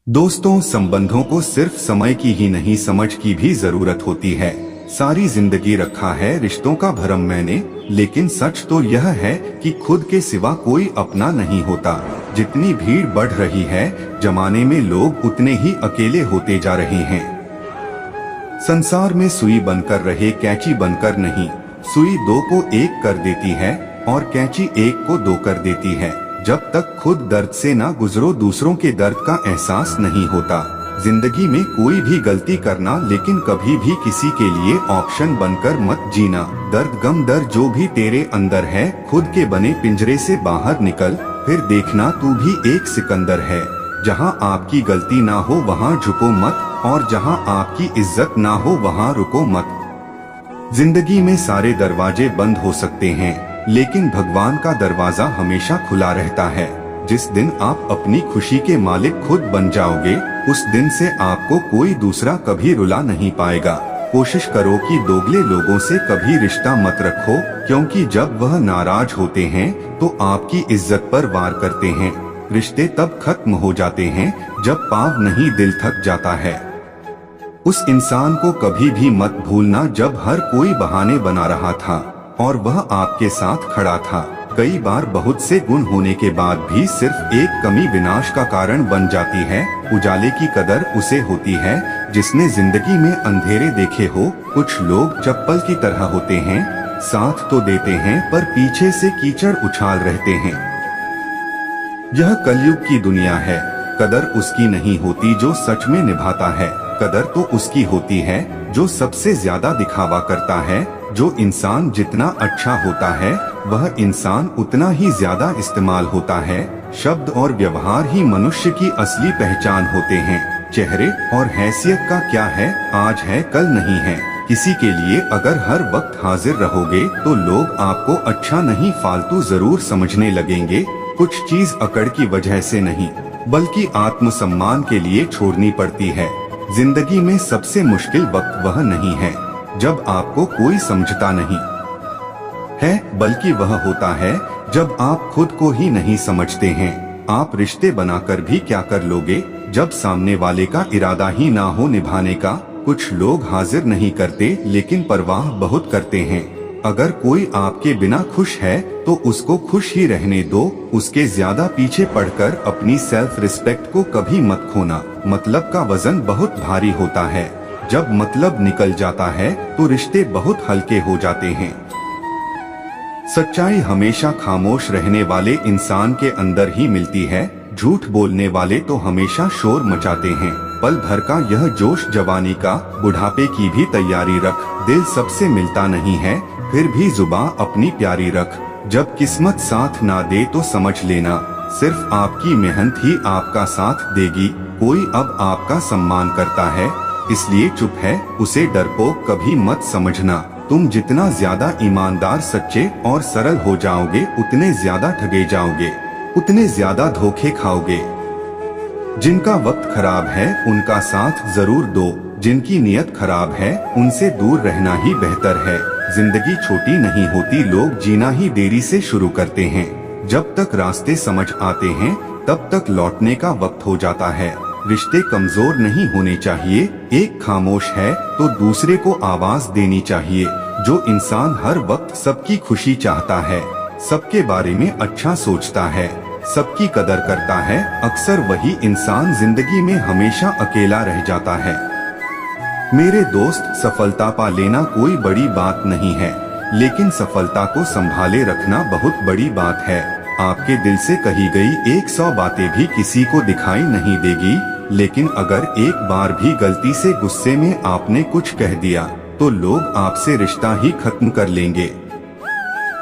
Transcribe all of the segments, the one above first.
दोस्तों, संबंधों को सिर्फ समय की ही नहीं समझ की भी जरूरत होती है। सारी जिंदगी रखा है रिश्तों का भरम मैंने, लेकिन सच तो यह है कि खुद के सिवा कोई अपना नहीं होता। जितनी भीड़ बढ़ रही है जमाने में, लोग उतने ही अकेले होते जा रहे हैं। संसार में सुई बनकर रहे कैंची बनकर नहीं। सुई दो को एक कर देती है और कैंची एक को दो कर देती है। जब तक खुद दर्द से ना गुजरो दूसरों के दर्द का एहसास नहीं होता। जिंदगी में कोई भी गलती करना, लेकिन कभी भी किसी के लिए ऑप्शन बनकर मत जीना। दर्द गम दर्द जो भी तेरे अंदर है, खुद के बने पिंजरे से बाहर निकल, फिर देखना तू भी एक सिकंदर है। जहाँ आपकी गलती ना हो वहाँ झुको मत, और जहाँ आपकी इज्जत ना हो वहाँ रुको मत। जिंदगी में सारे दरवाजे बंद हो सकते हैं, लेकिन भगवान का दरवाजा हमेशा खुला रहता है। जिस दिन आप अपनी खुशी के मालिक खुद बन जाओगे, उस दिन से आपको कोई दूसरा कभी रुला नहीं पाएगा। कोशिश करो कि दोगले लोगों से कभी रिश्ता मत रखो, क्योंकि जब वह नाराज होते हैं तो आपकी इज्जत पर वार करते हैं। रिश्ते तब खत्म हो जाते हैं जब पाव नहीं दिल थक जाता है। उस इंसान को कभी भी मत भूलना जब हर कोई बहाने बना रहा था और वह आपके साथ खड़ा था। कई बार बहुत से गुण होने के बाद भी सिर्फ एक कमी विनाश का कारण बन जाती है। उजाले की कदर उसे होती है जिसने जिंदगी में अंधेरे देखे हो। कुछ लोग चप्पल की तरह होते हैं, साथ तो देते हैं पर पीछे से कीचड़ उछाल रहते हैं। यह कलयुग की दुनिया है। कदर उसकी नहीं होती जो सच में निभाता है। कदर तो उसकी होती है जो सबसे ज्यादा दिखावा करता है। जो इंसान जितना अच्छा होता है, वह इंसान उतना ही ज्यादा इस्तेमाल होता है। शब्द और व्यवहार ही मनुष्य की असली पहचान होते हैं। चेहरे और हैसियत का क्या है, आज है कल नहीं है। किसी के लिए अगर हर वक्त हाजिर रहोगे तो लोग आपको अच्छा नहीं फालतू जरूर समझने लगेंगे। कुछ चीज अकड़ की वजह से नहीं, बल्कि आत्मसम्मान के लिए छोड़नी पड़ती है। जिंदगी में सबसे मुश्किल वक्त वह नहीं है जब आपको कोई समझता नहीं है, बल्कि वह होता है जब आप खुद को ही नहीं समझते हैं। आप रिश्ते बनाकर भी क्या कर लोगे जब सामने वाले का इरादा ही ना हो निभाने का। कुछ लोग हाजिर नहीं करते, लेकिन परवाह बहुत करते हैं। अगर कोई आपके बिना खुश है तो उसको खुश ही रहने दो। उसके ज्यादा पीछे पड़कर अपनी सेल्फ रिस्पेक्ट को कभी मत खोना। मतलब का वजन बहुत भारी होता है। जब मतलब निकल जाता है तो रिश्ते बहुत हल्के हो जाते हैं। सच्चाई हमेशा खामोश रहने वाले इंसान के अंदर ही मिलती है। झूठ बोलने वाले तो हमेशा शोर मचाते हैं। पल भर का यह जोश जवानी का, बुढ़ापे की भी तैयारी रख। दिल सबसे मिलता नहीं है, फिर भी जुबां अपनी प्यारी रख। जब किस्मत साथ ना दे तो समझ लेना, सिर्फ आपकी मेहनत ही आपका साथ देगी। कोई अब आपका सम्मान करता है इसलिए चुप है, उसे डरपोक कभी मत समझना। तुम जितना ज्यादा ईमानदार, सच्चे और सरल हो जाओगे, उतने ज्यादा ठगे जाओगे, उतने ज्यादा धोखे खाओगे। जिनका वक्त खराब है उनका साथ जरूर दो, जिनकी नीयत खराब है उनसे दूर रहना ही बेहतर है। जिंदगी छोटी नहीं होती, लोग जीना ही देरी से शुरू करते हैं। जब तक रास्ते समझ आते हैं तब तक लौटने का वक्त हो जाता है। रिश्ते कमजोर नहीं होने चाहिए। एक खामोश है तो दूसरे को आवाज देनी चाहिए। जो इंसान हर वक्त सबकी खुशी चाहता है, सबके बारे में अच्छा सोचता है, सबकी कदर करता है, अक्सर वही इंसान जिंदगी में हमेशा अकेला रह जाता है। मेरे दोस्त, सफलता पा लेना कोई बड़ी बात नहीं है, लेकिन सफलता को संभाले रखना बहुत बड़ी बात है। आपके दिल से कही गई 100 बातें भी किसी को दिखाई नहीं देगी, लेकिन अगर एक बार भी गलती से गुस्से में आपने कुछ कह दिया तो लोग आपसे रिश्ता ही खत्म कर लेंगे।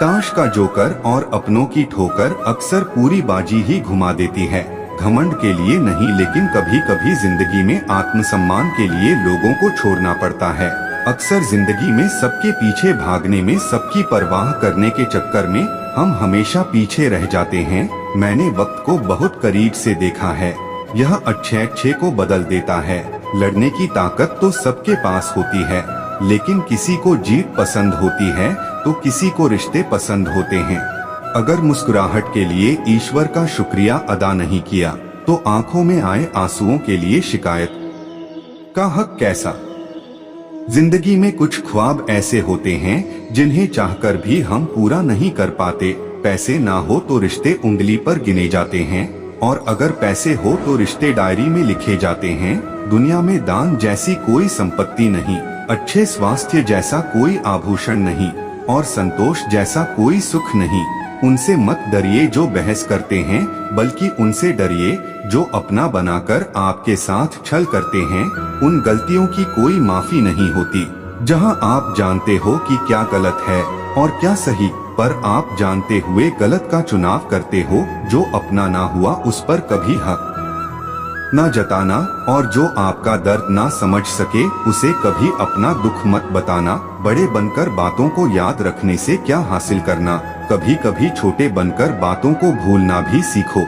ताश का जोकर और अपनों की ठोकर अक्सर पूरी बाजी ही घुमा देती है। घमंड के लिए नहीं, लेकिन कभी कभी जिंदगी में आत्मसम्मान के लिए लोगों को छोड़ना पड़ता है। अक्सर जिंदगी में सबके पीछे भागने में, सबकी परवाह करने के चक्कर में हम हमेशा पीछे रह जाते हैं। मैंने वक्त को बहुत करीब से देखा है, यह अच्छे को बदल देता है। लड़ने की ताकत तो सबके पास होती है, लेकिन किसी को जीत पसंद होती है तो किसी को रिश्ते पसंद होते हैं। अगर मुस्कुराहट के लिए ईश्वर का शुक्रिया अदा नहीं किया तो आंखों में आए आंसुओं के लिए शिकायत का हक कैसा। जिंदगी में कुछ ख्वाब ऐसे होते हैं जिन्हें चाहकर भी हम पूरा नहीं कर पाते। पैसे ना हो तो रिश्ते उंगली पर गिने जाते हैं, और अगर पैसे हो तो रिश्ते डायरी में लिखे जाते हैं। दुनिया में दान जैसी कोई संपत्ति नहीं, अच्छे स्वास्थ्य जैसा कोई आभूषण नहीं, और संतोष जैसा कोई सुख नहीं। उनसे मत डरिए जो बहस करते हैं, बल्कि उनसे डरिए जो अपना बनाकर आपके साथ छल करते हैं। उन गलतियों की कोई माफी नहीं होती जहां आप जानते हो कि क्या गलत है और क्या सही, पर आप जानते हुए गलत का चुनाव करते हो। जो अपना ना हुआ उस पर कभी हक ना जताना, और जो आपका दर्द ना समझ सके उसे कभी अपना दुख मत बताना। बड़े बनकर बातों को याद रखने से क्या हासिल करना, कभी कभी छोटे बनकर बातों को भूलना भी सीखो।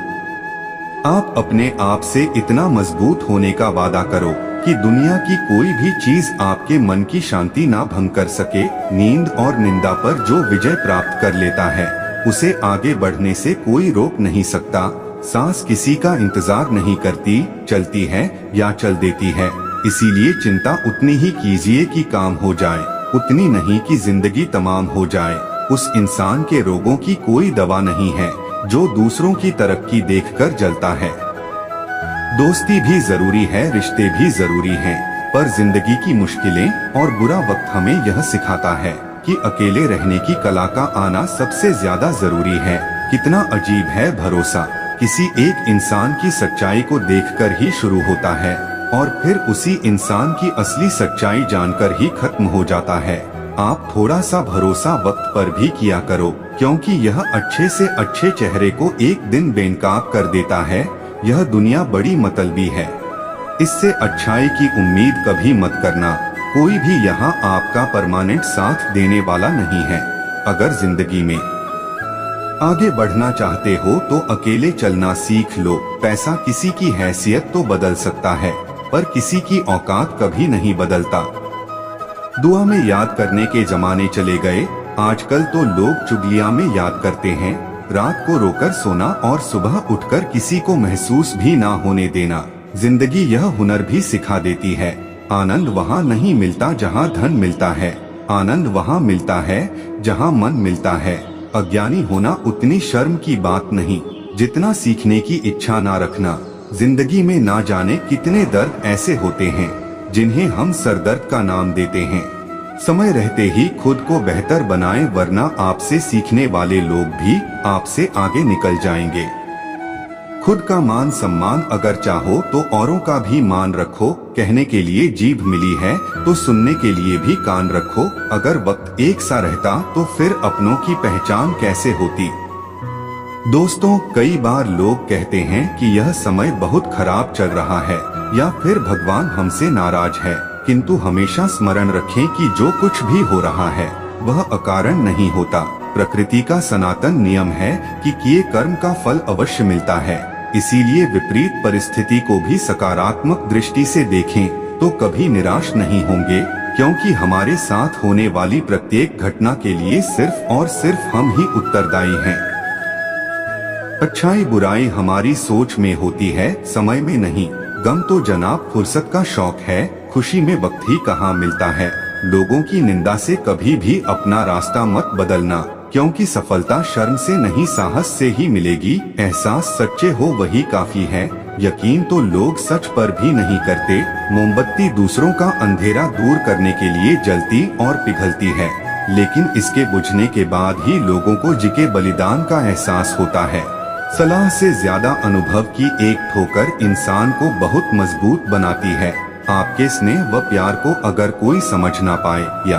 आप अपने आप से इतना मजबूत होने का वादा करो कि दुनिया की कोई भी चीज आपके मन की शांति ना भंग कर सके। नींद और निंदा पर जो विजय प्राप्त कर लेता है उसे आगे बढ़ने से कोई रोक नहीं सकता। सांस किसी का इंतजार नहीं करती, चलती है या चल देती है। इसीलिए चिंता उतनी ही कीजिए कि काम हो जाए, उतनी नहीं कि जिंदगी तमाम हो जाए। उस इंसान के रोगों की कोई दवा नहीं है जो दूसरों की तरक्की देखकर जलता है। दोस्ती भी जरूरी है, रिश्ते भी जरूरी हैं, पर जिंदगी की मुश्किलें और बुरा वक्त हमें यह सिखाता है कि अकेले रहने की कला का आना सबसे ज्यादा जरूरी है। कितना अजीब है भरोसा, किसी एक इंसान की सच्चाई को देखकर ही शुरू होता है और फिर उसी इंसान की असली सच्चाई जानकर ही खत्म हो जाता है। आप थोड़ा सा भरोसा वक्त पर भी किया करो, क्योंकि यह अच्छे से अच्छे चेहरे को एक दिन बेनकाब कर देता है। यह दुनिया बड़ी मतलबी है, इससे अच्छाई की उम्मीद कभी मत करना। कोई भी यहाँ आपका परमानेंट साथ देने वाला नहीं है। अगर जिंदगी में आगे बढ़ना चाहते हो तो अकेले चलना सीख लो। पैसा किसी की हैसियत तो बदल सकता है, पर किसी की औकात कभी नहीं बदलता। दुआ में याद करने के जमाने चले गए, आजकल तो लोग चुगलियां में याद करते हैं। रात को रोकर सोना और सुबह उठकर किसी को महसूस भी ना होने देना। जिंदगी यह हुनर भी सिखा देती है। आनंद वहाँ नहीं मिलता जहाँ धन मिलता है, आनंद वहाँ मिलता है जहाँ मन मिलता है। अज्ञानी होना उतनी शर्म की बात नहीं जितना सीखने की इच्छा ना रखना। जिंदगी में ना जाने कितने दर्द ऐसे होते हैं जिन्हें हम सरदर्द का नाम देते हैं। समय रहते ही खुद को बेहतर बनाएं, वरना आपसे सीखने वाले लोग भी आपसे आगे निकल जाएंगे। खुद का मान सम्मान अगर चाहो तो औरों का भी मान रखो। कहने के लिए जीभ मिली है तो सुनने के लिए भी कान रखो। अगर वक्त एक सा रहता तो फिर अपनों की पहचान कैसे होती। दोस्तों, कई बार लोग कहते हैं कि यह समय बहुत खराब चल रहा है या फिर भगवान हमसे नाराज है, किंतु हमेशा स्मरण रखें कि जो कुछ भी हो रहा है वह अकारण नहीं होता। प्रकृति का सनातन नियम है कि किए कर्म का फल अवश्य मिलता है। इसीलिए विपरीत परिस्थिति को भी सकारात्मक दृष्टि से देखें तो कभी निराश नहीं होंगे, क्योंकि हमारे साथ होने वाली प्रत्येक घटना के लिए सिर्फ और सिर्फ हम ही उत्तरदायी हैं। अच्छाई बुराई हमारी सोच में होती है, समय में नहीं। गम तो जनाब फुर्सत का शौक है, खुशी में वक्त ही कहाँ मिलता है। लोगों की निंदा से कभी भी अपना रास्ता मत बदलना, क्योंकि सफलता शर्म से नहीं साहस से ही मिलेगी। एहसास सच्चे हो वही काफी है, यकीन तो लोग सच पर भी नहीं करते। मोमबत्ती दूसरों का अंधेरा दूर करने के लिए जलती और पिघलती है, लेकिन इसके बुझने के बाद ही लोगों को जिके बलिदान का एहसास होता है। सलाह से ज्यादा अनुभव की एक ठोकर इंसान को बहुत मजबूत बनाती है। आपके स्नेह व प्यार को अगर कोई समझ ना पाए या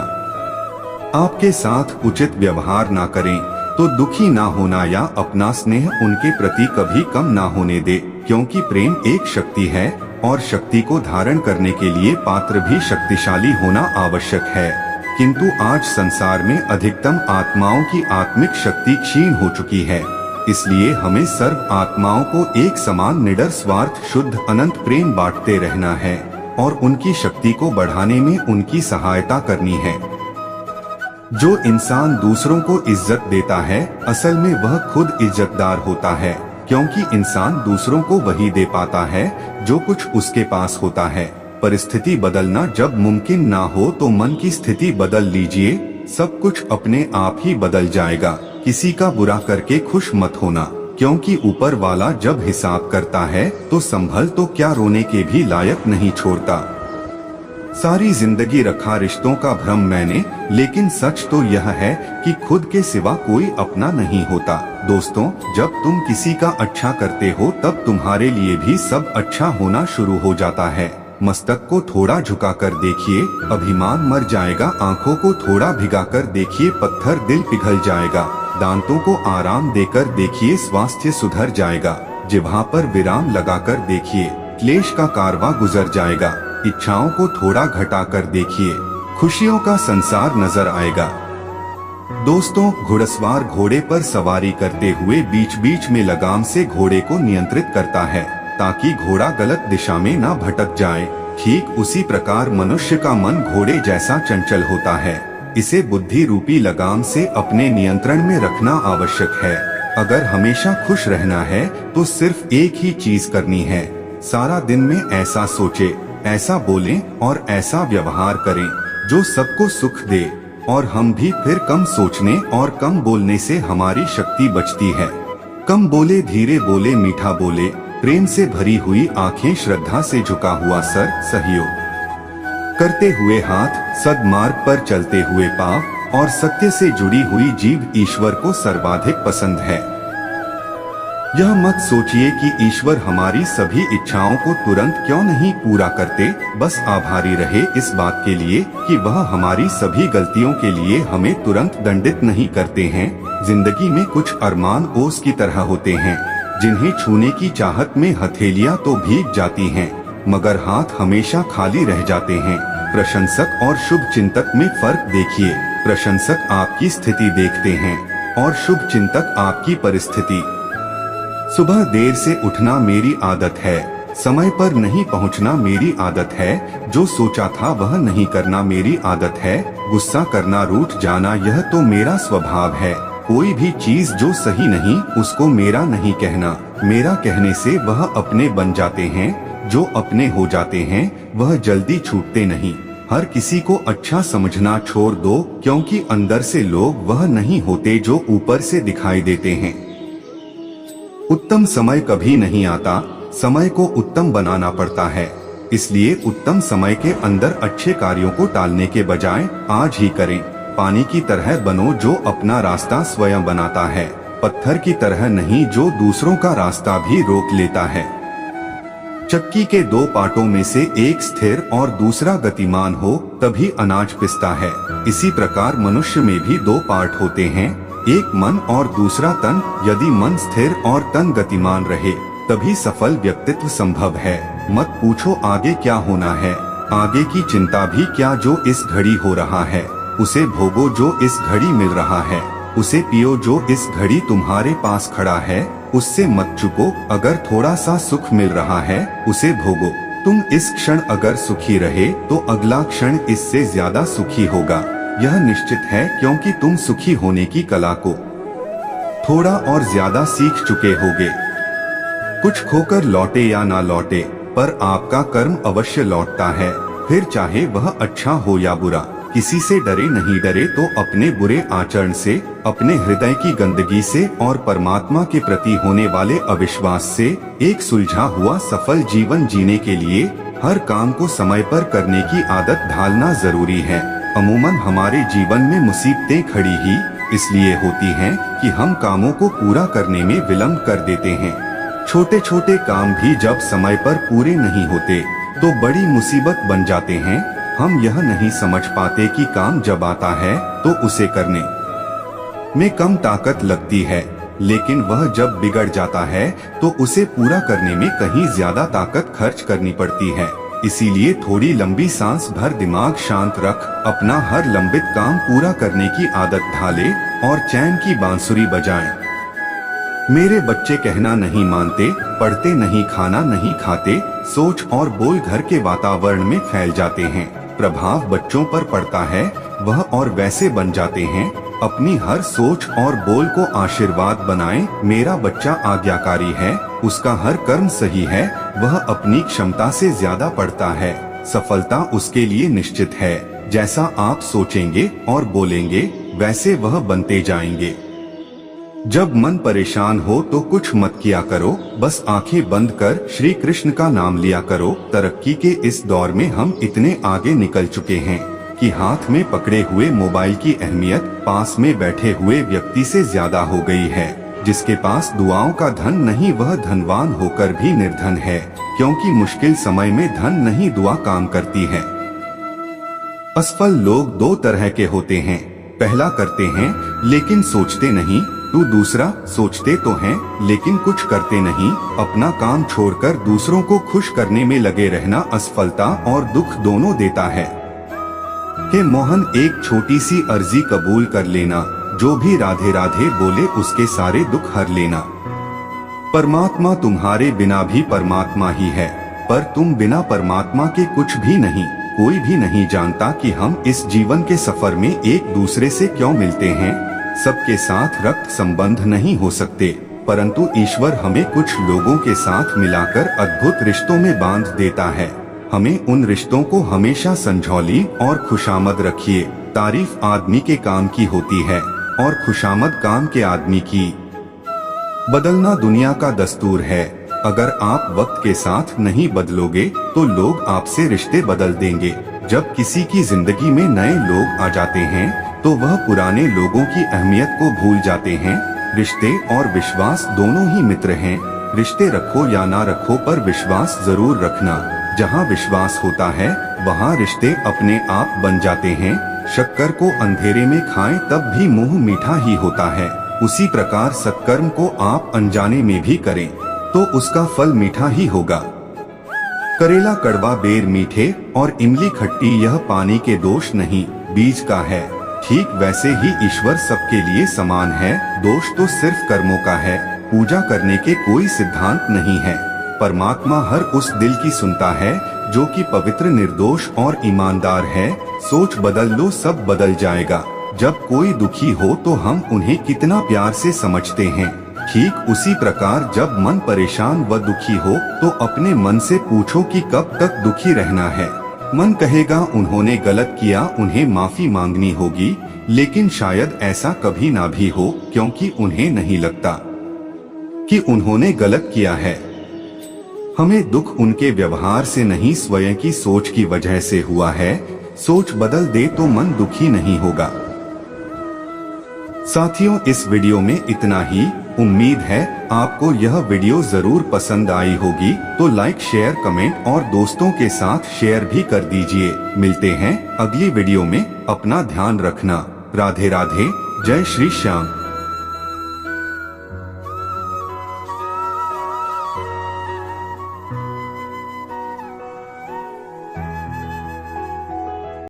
आपके साथ उचित व्यवहार ना करें तो दुखी ना होना या अपना स्नेह उनके प्रति कभी कम ना होने दे, क्योंकि प्रेम एक शक्ति है और शक्ति को धारण करने के लिए पात्र भी शक्तिशाली होना आवश्यक है। किंतु आज संसार में अधिकतम आत्माओं की आत्मिक शक्ति क्षीण हो चुकी है। इसलिए हमें सर्व आत्माओं को एक समान निडर स्वार्थ शुद्ध अनंत प्रेम बांटते रहना है और उनकी शक्ति को बढ़ाने में उनकी सहायता करनी है। जो इंसान दूसरों को इज्जत देता है असल में वह खुद इज्जतदार होता है, क्योंकि इंसान दूसरों को वही दे पाता है जो कुछ उसके पास होता है। परिस्थिति बदलना जब मुमकिन ना हो तो मन की स्थिति बदल लीजिए, सब कुछ अपने आप ही बदल जाएगा। किसी का बुरा करके खुश मत होना, क्योंकि ऊपर वाला जब हिसाब करता है तो संभल तो क्या रोने के भी लायक नहीं छोड़ता। सारी जिंदगी रखा रिश्तों का भ्रम मैंने, लेकिन सच तो यह है कि खुद के सिवा कोई अपना नहीं होता। दोस्तों, जब तुम किसी का अच्छा करते हो तब तुम्हारे लिए भी सब अच्छा होना शुरू हो जाता है। मस्तक को थोड़ा झुका कर देखिए, अभिमान मर जाएगा। आंखों को थोड़ा भिगा कर देखिए, पत्थर दिल पिघल जाएगा। दांतों को आराम देकर देखिए, स्वास्थ्य सुधर जाएगा। जिह्वा पर विराम लगाकर देखिए, क्लेश का कारवां गुजर जाएगा। इच्छाओं को थोड़ा घटाकर देखिए, खुशियों का संसार नजर आएगा। दोस्तों, घुड़सवार घोड़े पर सवारी करते हुए बीच बीच में लगाम से घोड़े को नियंत्रित करता है ताकि घोड़ा गलत दिशा में ना भटक जाए। ठीक उसी प्रकार मनुष्य का मन घोड़े जैसा चंचल होता है। इसे बुद्धि रूपी लगाम से अपने नियंत्रण में रखना आवश्यक है। अगर हमेशा खुश रहना है तो सिर्फ एक ही चीज करनी है, सारा दिन में ऐसा सोचे, ऐसा बोलें और ऐसा व्यवहार करें जो सबको सुख दे। और हम भी फिर कम सोचने और कम बोलने से हमारी शक्ति बचती है। कम बोले, धीरे बोले, मीठा बोले, प्रेम से भरी हुई आंखें, श्रद्धा से झुका हुआ सर, सहयोग करते हुए हाथ, सद्मार्ग पर चलते हुए पांव और सत्य से जुड़ी हुई जीभ ईश्वर को सर्वाधिक पसंद है। यह मत सोचिए कि ईश्वर हमारी सभी इच्छाओं को तुरंत क्यों नहीं पूरा करते, बस आभारी रहे इस बात के लिए कि वह हमारी सभी गलतियों के लिए हमें तुरंत दंडित नहीं करते हैं। जिंदगी में कुछ अरमान ओस की तरह होते हैं, जिन्हें छूने की चाहत में हथेलियां तो भीग जाती हैं, मगर हाथ हमेशा खाली रह जाते हैं। प्रशंसक और शुभ चिंतक में फर्क देखिए। प्रशंसक आपकी स्थिति देखते हैं और शुभ चिंतक आपकी परिस्थिति। सुबह देर से उठना मेरी आदत है, समय पर नहीं पहुंचना मेरी आदत है, जो सोचा था वह नहीं करना मेरी आदत है, गुस्सा करना, रूठ जाना यह तो मेरा स्वभाव है। कोई भी चीज जो सही नहीं उसको मेरा नहीं कहना, मेरा कहने से वह अपने बन जाते हैं। जो अपने हो जाते हैं वह जल्दी छूटते नहीं। हर किसी को अच्छा समझना छोड़ दो, क्योंकि अंदर से लोग वह नहीं होते जो ऊपर से दिखाई देते हैं। उत्तम समय कभी नहीं आता, समय को उत्तम बनाना पड़ता है। इसलिए उत्तम समय के अंदर अच्छे कार्यों को टालने के बजाय आज ही करें। पानी की तरह बनो जो अपना रास्ता स्वयं बनाता है, पत्थर की तरह नहीं जो दूसरों का रास्ता भी रोक लेता है। चक्की के दो पार्टों में से एक स्थिर और दूसरा गतिमान हो तभी अनाज पिसता है। इसी प्रकार मनुष्य में भी दो पार्ट होते हैं, एक मन और दूसरा तन। यदि मन स्थिर और तन गतिमान रहे तभी सफल व्यक्तित्व संभव है। मत पूछो आगे क्या होना है, आगे की चिंता भी क्या जो इस घड़ी हो रहा है। उसे भोगो जो इस घड़ी मिल रहा है, उसे पियो जो इस घड़ी तुम्हारे पास खड़ा है। उससे मत चुको, अगर थोड़ा सा सुख मिल रहा है उसे भोगो। तुम इस क्षण अगर सुखी रहे तो अगला क्षण इससे ज्यादा सुखी होगा, यह निश्चित है, क्योंकि तुम सुखी होने की कला को थोड़ा और ज्यादा सीख चुके होगे। कुछ खोकर लौटे या ना लौटे, पर आपका कर्म अवश्य लौटता है, फिर चाहे वह अच्छा हो या बुरा। किसी से डरे नहीं, डरे तो अपने बुरे आचरण से, अपने हृदय की गंदगी से और परमात्मा के प्रति होने वाले अविश्वास से। एक सुलझा हुआ सफल जीवन जीने के लिए हर काम को समय पर करने की आदत ढालना जरूरी है। अमूमन हमारे जीवन में मुसीबतें खड़ी ही इसलिए होती हैं कि हम कामों को पूरा करने में विलंब कर देते हैं। छोटे छोटे काम भी जब समय पर पूरे नहीं होते तो बड़ी मुसीबत बन जाते हैं। हम यह नहीं समझ पाते कि काम जब आता है तो उसे करने में कम ताकत लगती है, लेकिन वह जब बिगड़ जाता है तो उसे पूरा करने में कहीं ज्यादा ताकत खर्च करनी पड़ती है। इसीलिए थोड़ी लंबी सांस भर, दिमाग शांत रख, अपना हर लंबित काम पूरा करने की आदत ढाले और चैन की बांसुरी बजाएं। मेरे बच्चे कहना नहीं मानते, पढ़ते नहीं, खाना नहीं खाते, सोच और बोल घर के वातावरण में फैल जाते हैं। प्रभाव बच्चों पर पड़ता है वह और वैसे बन जाते हैं। अपनी हर सोच और बोल को आशीर्वाद बनाएं। मेरा बच्चा आज्ञाकारी है, उसका हर कर्म सही है, वह अपनी क्षमता से ज्यादा पढ़ता है, सफलता उसके लिए निश्चित है। जैसा आप सोचेंगे और बोलेंगे वैसे वह बनते जाएंगे। जब मन परेशान हो तो कुछ मत किया करो, बस आंखें बंद कर श्री कृष्ण का नाम लिया करो। तरक्की के इस दौर में हम इतने आगे निकल चुके हैं कि हाथ में पकड़े हुए मोबाइल की अहमियत पास में बैठे हुए व्यक्ति से ज्यादा हो गई है। जिसके पास दुआओं का धन नहीं वह धनवान होकर भी निर्धन है, क्योंकि मुश्किल समय में धन नहीं दुआ काम करती है। असफल लोग दो तरह के होते हैं, पहला करते हैं लेकिन सोचते नहीं, तो दूसरा सोचते तो हैं लेकिन कुछ करते नहीं। अपना काम छोड़कर दूसरों को खुश करने में लगे रहना असफलता और दुख दोनों देता है। हे मोहन, एक छोटी सी अर्जी कबूल कर लेना, जो भी राधे राधे बोले उसके सारे दुख हर लेना। परमात्मा तुम्हारे बिना भी परमात्मा ही है, पर तुम बिना परमात्मा के कुछ भी नहीं। कोई भी नहीं जानता कि हम इस जीवन के सफर में एक दूसरे से क्यों मिलते हैं। सबके साथ रक्त संबंध नहीं हो सकते, परंतु ईश्वर हमें कुछ लोगों के साथ मिलाकर अद्भुत रिश्तों में बांध देता है। हमें उन रिश्तों को हमेशा संजौली और खुशामद रखिए। तारीफ आदमी के काम की होती है और खुशामद काम के आदमी की। बदलना दुनिया का दस्तूर है, अगर आप वक्त के साथ नहीं बदलोगे तो लोग आपसे रिश्ते बदल देंगे। जब किसी की जिंदगी में नए लोग आ जाते हैं तो वह पुराने लोगों की अहमियत को भूल जाते हैं। रिश्ते और विश्वास दोनों ही मित्र हैं। रिश्ते रखो या ना रखो, पर विश्वास जरूर रखना। जहाँ विश्वास होता है वहाँ रिश्ते अपने आप बन जाते हैं। शक्कर को अंधेरे में खाएं तब भी मुंह मीठा ही होता है, उसी प्रकार सत्कर्म को आप अनजाने में भी करें तो उसका फल मीठा ही होगा। करेला कड़वा, बेर मीठे और इमली खट्टी, यह पानी के दोष नहीं बीज का है। ठीक वैसे ही ईश्वर सबके लिए समान है, दोष तो सिर्फ कर्मों का है। पूजा करने के कोई सिद्धांत नहीं है। परमात्मा हर उस दिल की सुनता है जो कि पवित्र, निर्दोष और ईमानदार है। सोच बदल लो, सब बदल जाएगा। जब कोई दुखी हो तो हम उन्हें कितना प्यार से समझते हैं। ठीक उसी प्रकार जब मन परेशान व दुखी हो तो अपने मन से पूछो कि कब तक दुखी रहना है। मन कहेगा उन्होंने गलत किया, उन्हें माफी मांगनी होगी, लेकिन शायद ऐसा कभी ना भी हो, क्योंकि उन्हें नहीं लगता कि उन्होंने गलत किया है। हमें दुख उनके व्यवहार से नहीं, स्वयं की सोच की वजह से हुआ है। सोच बदल दे तो मन दुखी नहीं होगा। साथियों, इस वीडियो में इतना ही। उम्मीद है आपको यह वीडियो जरूर पसंद आई होगी, तो लाइक, शेयर, कमेंट और दोस्तों के साथ शेयर भी कर दीजिए। मिलते हैं अगली वीडियो में। अपना ध्यान रखना। राधे राधे। जय श्री श्याम।